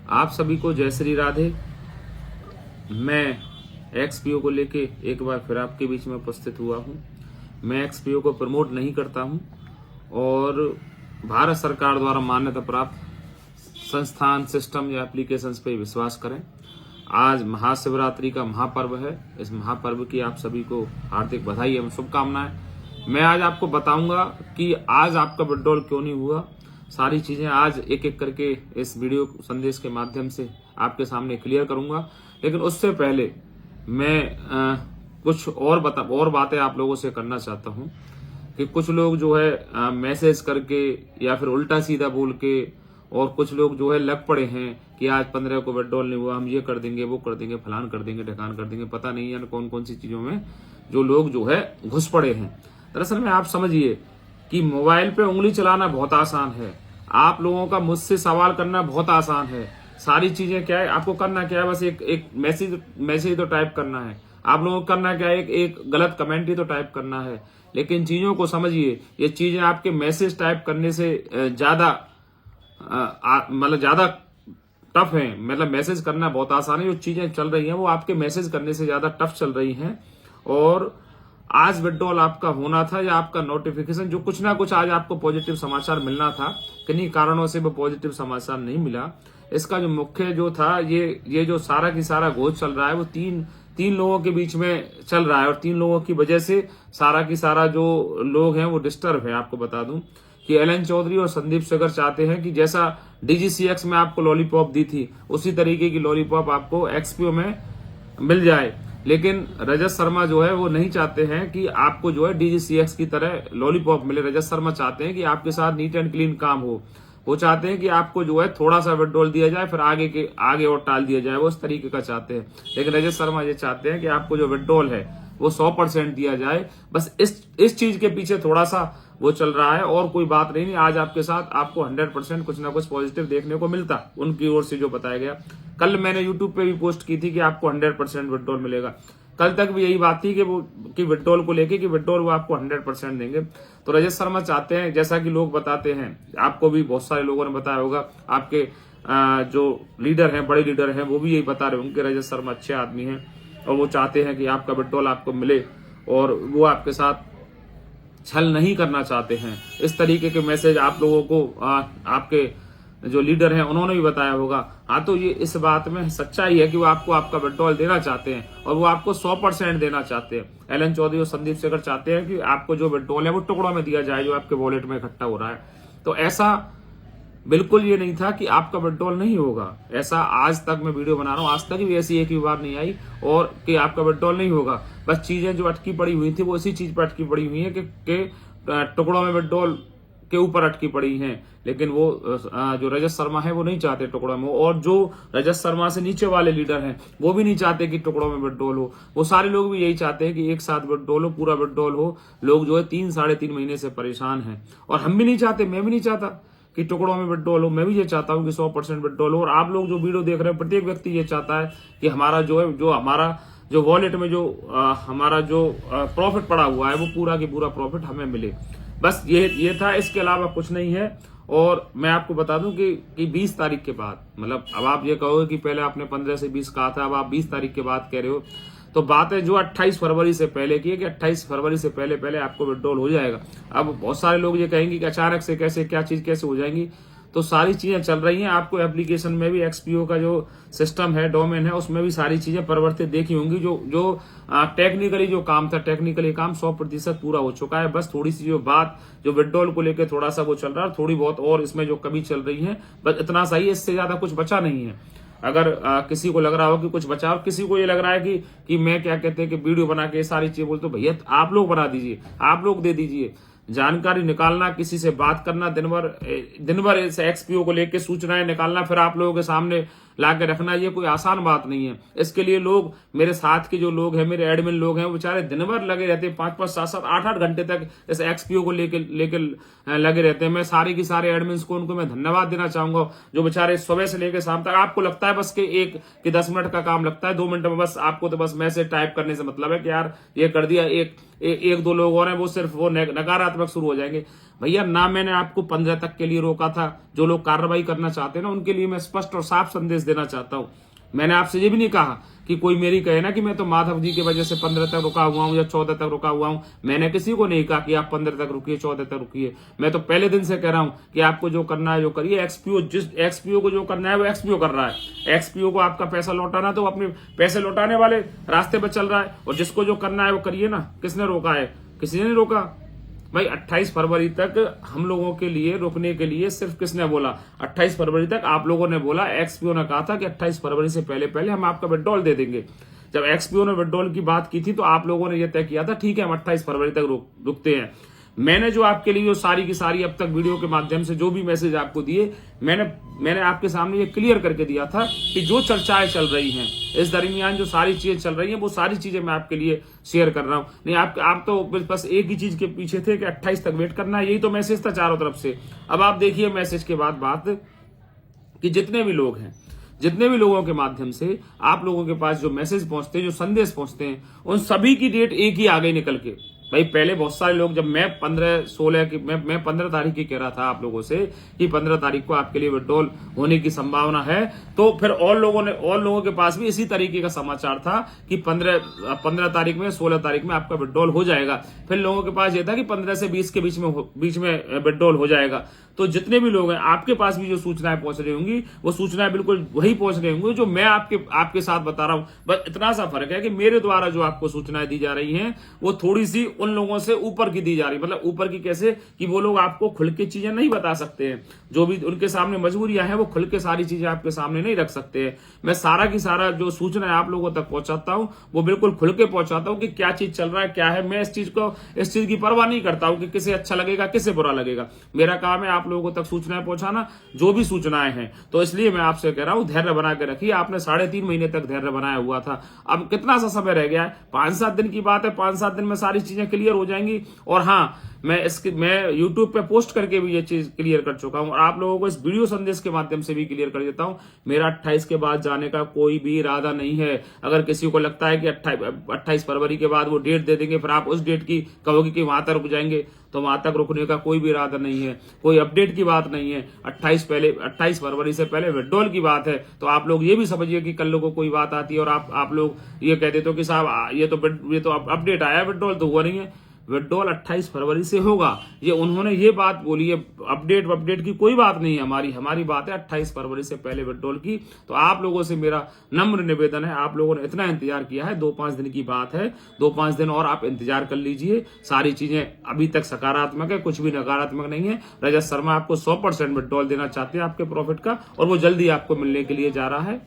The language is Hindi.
आप सभी को जय श्री राधे। मैं एक्सपीओ को लेके एक बार फिर आपके बीच में उपस्थित हुआ हूं। मैं एक्सपीओ को प्रमोट नहीं करता हूं और भारत सरकार द्वारा मान्यता प्राप्त संस्थान, सिस्टम या एप्लीकेशंस पे विश्वास करें। आज महाशिवरात्रि का महापर्व है। इस महापर्व की आप सभी को हार्दिक बधाई एवं शुभकामनाएं। मैं आज आपको बताऊंगा कि आज आपका विड्रॉल क्यों नहीं हुआ। सारी चीजें आज एक एक करके इस वीडियो संदेश के माध्यम से आपके सामने क्लियर करूंगा। लेकिन उससे पहले मैं कुछ और बातें आप लोगों से करना चाहता हूं कि कुछ लोग जो है मैसेज करके या फिर उल्टा सीधा बोल के, और कुछ लोग जो है लग पड़े हैं कि आज 15 को विड्रॉल नहीं हुआ, हम ये कर देंगे, वो कर देंगे, फलान कर देंगे, ढकान कर देंगे, पता नहीं है कौन कौन सी चीजों में जो लोग जो है घुस पड़े हैं। दरअसल में आप समझिए कि मोबाइल पे उंगली चलाना बहुत आसान है। आप लोगों का मुझसे सवाल करना बहुत आसान है। सारी चीजें क्या है, आपको करना क्या है, बस एक मैसेज तो टाइप करना है। आप लोगों को करना क्या है, एक गलत कमेंट ही तो टाइप करना है। लेकिन चीजों को समझिए, ये चीजें आपके मैसेज टाइप करने से ज्यादा ज्यादा टफ है। मतलब मैसेज करना बहुत आसान है, जो चीजें चल रही हैं वो आपके मैसेज करने से ज्यादा टफ चल रही हैं। और आज विड्रॉल आपका होना था या आपका नोटिफिकेशन, जो कुछ ना कुछ आज आपको पॉजिटिव समाचार मिलना था, किन्हीं कारणों से वो पॉजिटिव समाचार नहीं मिला। इसका जो मुख्य जो था, ये जो सारा की सारा घोष चल रहा है वो तीन लोगों के बीच में चल रहा है, और 3 लोगों की वजह से सारा की सारा जो लोग हैं वो डिस्टर्ब है। आपको बता दूं कि एलन चौधरी और संदीप शेखर चाहते हैं कि जैसा डीजीसीएक्स में आपको लॉलीपॉप दी थी, उसी तरीके की लॉलीपॉप आपको एक्सपीओ में मिल जाए। लेकिन रजत शर्मा जो है वो नहीं चाहते हैं कि आपको जो है डीजीसीएक्स की तरह लॉलीपॉप मिले। रजत शर्मा चाहते हैं कि आपके साथ नीट एंड क्लीन काम हो। वो चाहते हैं कि आपको जो है थोड़ा सा विड्रॉल दिया जाए, फिर आगे और टाल दिया जाए। वो उस तरीके का चाहते हैं। लेकिन रजत शर्मा ये चाहते हैं कि आपको जो विड्रॉल है वो 100% दिया जाए। बस इस चीज के पीछे थोड़ा सा वो चल रहा है, और कोई बात नहीं। आज आपके साथ आपको 100% कुछ ना कुछ पॉजिटिव देखने को मिलता उनकी ओर से जो बताया गया। कल मैंने यूट्यूब पे भी पोस्ट की थी कि आपको 100% विड्रॉल मिलेगा। कल तक भी यही बात थी कि विड्रॉल को लेके कि विड्रॉल वो आपको 100% देंगे। तो रजत शर्मा चाहते हैं, जैसा कि लोग बताते हैं, आपको भी बहुत सारे लोगों ने बताया होगा, आपके जो लीडर हैं, बड़े लीडर हैं, वो भी यही बता रहे होंगे कि रजत शर्मा अच्छे आदमी हैं और वो चाहते हैं कि आपका विड्रॉल आपको मिले, और वो आपके साथ छल नहीं करना चाहते हैं। इस तरीके के मैसेज आप लोगों को आपके जो लीडर हैं उन्होंने भी बताया होगा। हाँ, तो ये इस बात में सच्चाई है कि वो आपको आपका विड्रॉल देना चाहते हैं, और वो आपको 100% देना चाहते हैं। एलन चौधरी और संदीप शेखर चाहते हैं कि आपको जो विड्रॉल है वो टुकड़ों में दिया जाए, जो आपके वॉलेट में इकट्ठा हो रहा है। तो ऐसा बिल्कुल ये नहीं था कि आपका विड्रॉल नहीं होगा। ऐसा आज तक मैं वीडियो बना रहा हूँ, आज तक भी ऐसी एक भी बार नहीं आई और कि आपका विड्रॉल नहीं होगा। बस चीजें जो अटकी पड़ी हुई थी वो इसी चीज पर अटकी पड़ी हुई है कि टुकड़ों में विड्रॉल के ऊपर अटकी पड़ी हैं। लेकिन वो जो रजत शर्मा है वो नहीं चाहते टुकड़ों में, और जो रजत शर्मा से नीचे वाले लीडर हैं वो भी नहीं चाहते कि टुकड़ों में विड्रॉल हो। वो सारे लोग भी यही चाहते हैं कि एक साथ विड्रॉल हो, पूरा विड्रॉल हो। लोग जो है 3-3.5 महीने से परेशान हैं, और हम भी नहीं चाहते, मैं भी नहीं चाहता कि टुकड़ों में विड्रॉल हो। मैं भी ये चाहता हूं कि 100% विड्रॉल हो। और आप लोग जो वीडियो देख रहे हैं, प्रत्येक व्यक्ति ये चाहता है कि हमारा हमारा जो वॉलेट में हमारा जो प्रॉफिट पड़ा हुआ है वो पूरा की पूरा प्रॉफिट हमें मिले। बस ये था, इसके अलावा कुछ नहीं है। और मैं आपको बता दूं कि 20 तारीख के बाद, मतलब अब आप ये कहोगे कि पहले आपने 15 से 20 कहा था, अब आप 20 तारीख के बाद कह रहे हो, तो बात है जो 28 फरवरी से पहले की है कि 28 फरवरी से पहले आपको विड्रॉल हो जाएगा। अब बहुत सारे लोग ये कहेंगे कि अचानक से कैसे, क्या चीज कैसे हो जाएंगी। तो सारी चीजें चल रही हैं। आपको एप्लीकेशन में भी एक्सपीओ का जो सिस्टम है, डोमेन है, उसमें भी सारी चीजें परिवर्तित देखी होंगी। जो टेक्निकली जो काम था, टेक्निकली काम 100% पूरा हो चुका है। बस थोड़ी सी जो विड्रॉल को लेकर थोड़ा सा वो चल रहा है, थोड़ी बहुत और इसमें जो कमी चल रही है, बस इतना सही है, इससे ज्यादा कुछ बचा नहीं है। अगर किसी को लग रहा हो कि कुछ बचा, और किसी को ये लग रहा है कि मैं क्या कहते हैं कि वीडियो बना के सारी चीजें बोलते, भैया आप लोग बना दीजिए, आप लोग दे दीजिए। जानकारी निकालना, किसी से बात करना, दिन भर इस एक्सपीओ को लेकर सूचनाएं निकालना, फिर आप लोगों के सामने ला के रखना ये कोई आसान बात नहीं है। इसके लिए लोग, मेरे साथ के जो लोग हैं, मेरे एडमिन लोग हैं, वो बेचारे दिन भर लगे रहते हैं, 5-5, 7-7, 8-8 घंटे तक इस एक्सपीओ को लेके लगे रहते हैं। मैं सारे की सारे एडमिन को, उनको मैं धन्यवाद देना चाहूंगा, जो बेचारे सुबह से लेकर शाम तक, आपको लगता है बस कि 10 मिनट का काम लगता है, 2 मिनट में बस आपको तो बस मैसेज टाइप करने से मतलब है कि यार ये कर दिया। एक दो लोग और हैं, वो सिर्फ वो नकारात्मक शुरू हो जाएंगे। भैया ना मैंने आपको 15 तक के लिए रोका था। जो लोग कार्रवाई करना चाहते हैं ना, उनके लिए मैं स्पष्ट और साफ संदेश देना चाहता हूं। मैंने आपसे ये भी नहीं कहा कि कोई मेरी कहे ना कि मैं तो माधव जी की वजह से 15 तक रुका हुआ हूं या 14 तक रुका हुआ हूं। मैंने किसी को नहीं कहा कि आप 15 तक रुकिए, 14 तक रुकिए। मैं तो पहले दिन से कह रहा हूं कि आपको जो करना है जो करिए। एक्सपीओ को जो करना है वो एक्सपीओ कर रहा है। एक्सपीओ को आपका पैसा लौटाना तो अपने पैसे लौटाने वाले रास्ते पर चल रहा है, और जिसको जो करना है वो करिए ना। किसने रोका है? किसी ने नहीं रोका भाई। 28 फरवरी तक हम लोगों के लिए रुकने के लिए सिर्फ किसने बोला? 28 फरवरी तक आप लोगों ने बोला। एक्सपीओ ने कहा था कि 28 फरवरी से पहले हम आपका विड्रॉल दे देंगे। जब एक्सपीओ ने विड्रॉल की बात की थी तो आप लोगों ने यह तय किया था ठीक है हम 28 फरवरी तक रुकते हैं। मैंने जो आपके लिए जो सारी की सारी अब तक वीडियो के माध्यम से जो भी मैसेज आपको दिए, मैंने आपके सामने ये क्लियर करके दिया था कि जो चर्चाएं चल रही हैं इस दरमियान, जो सारी चीजें चल रही हैं, वो सारी चीजें मैं आपके लिए शेयर कर रहा हूं। नहीं आप तो बस एक ही चीज के पीछे थे कि 28 तक वेट करना है, यही तो मैसेज था चारों तरफ से। अब आप देखिए मैसेज के बाद बात कि जितने भी लोग हैं, जितने भी लोगों के माध्यम से आप लोगों के पास जो मैसेज पहुंचते हैं, जो संदेश पहुंचते हैं, उन सभी की डेट एक ही आ गई निकल के। भाई पहले बहुत सारे लोग, जब मैं 15-16 की मैं 15 तारीख की कह रहा था आप लोगों से कि 15 तारीख को आपके लिए विड्रॉल होने की संभावना है, तो फिर और लोगों के पास भी इसी तरीके का समाचार था कि 15 तारीख में, 16 तारीख में आपका विड्रॉल हो जाएगा। फिर लोगों के पास यह था कि 15 से 20 के बीच में विड्रॉल हो जाएगा। तो जितने भी लोग हैं, आपके पास भी जो सूचनाएं पहुंच रही होंगी, वो सूचनाएं बिल्कुल वही पहुंच रही होंगी जो मैं आपके साथ बता रहा हूं। बस इतना सा फर्क है कि मेरे द्वारा जो आपको सूचनाएं दी जा रही हैं वो थोड़ी सी उन लोगों से ऊपर की दी जा रही। मतलब ऊपर की कैसे कि वो लोग आपको खुल के चीजें नहीं बता सकते हैं, जो भी उनके सामने मजबूरियां हैं वो खुल के सारी चीजें आपके सामने नहीं रख सकते हैं। मैं सारा की सारा जो सूचना आप लोगों तक पहुंचाता हूं वो बिल्कुल खुल के पहुंचाता हूं कि क्या चीज चल रहा है, क्या है। मैं इस चीज की परवाह नहीं करता हूं कि किसे अच्छा लगेगा, किसे बुरा लगेगा। मेरा काम है आप लोगों तक सूचनाएं पहुंचाना, जो भी सूचनाएं हैं। तो इसलिए मैं आपसे कह रहा हूं धैर्य बना के रखिए। आपने 3.5 महीने तक धैर्य बनाया हुआ था, अब कितना सा समय रह गया है? 5-7 दिन की बात है। 5-7 दिन में सारी चीजें क्लियर हो जाएंगी। और हाँ, मैं यूट्यूब पे पोस्ट करके भी ये चीज क्लियर कर चुका हूं, और आप लोगों को इस वीडियो संदेश के माध्यम से भी क्लियर कर देता हूं। मेरा 28 के बाद जाने का कोई भी इरादा नहीं है। अगर किसी को लगता है कि 28 फरवरी के बाद वो डेट दे देंगे, फिर आप उस डेट की कहोगे कि वहां तक रुक जाएंगे, तो वहां तक रुकने का कोई भी इरादा नहीं है। कोई अपडेट की बात नहीं है। 28 फरवरी से पहले विड्रॉल की बात है। तो आप लोग ये भी समझिए कि कल को कोई बात आती है और आप लोग ये कह देते हो कि साहब ये तो अपडेट आया, विड्रॉल तो हुआ नहीं है। विड्रॉल 28 फरवरी से होगा, ये उन्होंने ये बात बोली है। अपडेट की कोई बात नहीं है। हमारी बात है 28 फरवरी से पहले विड्रॉल की। तो आप लोगों से मेरा नम्र निवेदन है, आप लोगों ने इतना इंतजार किया है, 2-5 दिन की बात है, 2-5 दिन और आप इंतजार कर लीजिए। सारी चीजें अभी तक सकारात्मक है, कुछ भी नकारात्मक नहीं है। रजत शर्मा आपको 100% विड्रॉल देना चाहते हैं आपके प्रॉफिट का, और वो जल्दी आपको मिलने के लिए जा रहा है।